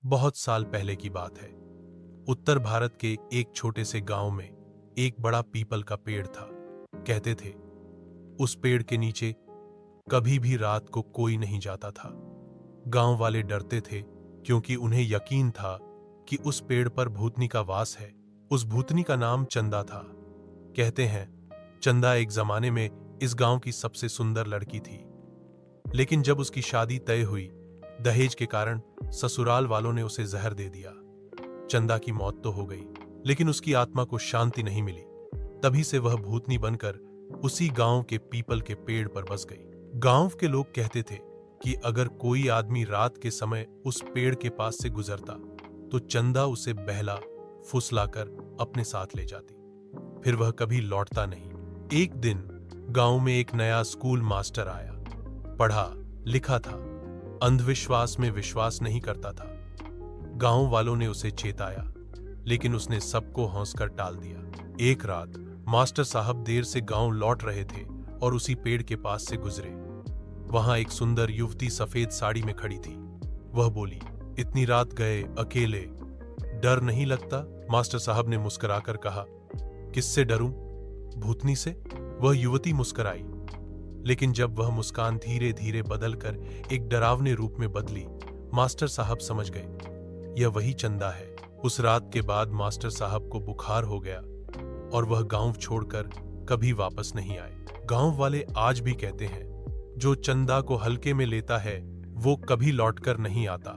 बहुत साल पहले की बात है। उत्तर भारत के एक छोटे से गांव में एक बड़ा पीपल का पेड़ था। कहते थे उस पेड़ के नीचे कभी भी रात को कोई नहीं जाता था। गांव वाले डरते थे क्योंकि उन्हें यकीन था कि उस पेड़ पर भूतनी का वास है। उस भूतनी का नाम चंदा था। कहते हैं चंदा एक जमाने में इस गांव की सबसे सुंदर लड़की थी, लेकिन जब उसकी शादी तय हुई, दहेज के कारण ससुराल वालों ने उसे जहर दे दिया। चंदा की मौत तो हो गई, लेकिन उसकी आत्मा को शांति नहीं मिली। तभी से वह भूतनी बनकर उसी गांव के पीपल के पेड़ पर बस गई। गांव के लोग कहते थे कि अगर कोई आदमी रात के समय उस पेड़ के पास से गुजरता तो चंदा उसे बहला फुसलाकर अपने साथ ले जाती, फिर वह कभी लौटता नहीं। एक दिन गांव में एक नया स्कूल मास्टर आया। पढ़ा लिखा था, अंधविश्वास में विश्वास नहीं करता था। गांव वालों ने उसे चेताया, लेकिन उसने सबको हंसकर टाल दिया। एक रात मास्टर साहब देर से गांव लौट रहे थे और उसी पेड़ के पास से गुजरे। वहां एक सुंदर युवती सफेद साड़ी में खड़ी थी। वह बोली, इतनी रात गए अकेले, डर नहीं लगता? मास्टर साहब ने मुस्कुराकर कहा, किससे डरूं? भूतनी से। वह युवती मुस्कुराई, लेकिन जब वह मुस्कान धीरे धीरे बदलकर एक डरावने रूप में बदली, मास्टर साहब समझ गए यह वही चंदा है। उस रात के बाद मास्टर साहब को बुखार हो गया और वह गांव छोड़कर कभी वापस नहीं आए। गांव वाले आज भी कहते हैं, जो चंदा को हल्के में लेता है वो कभी लौटकर नहीं आता।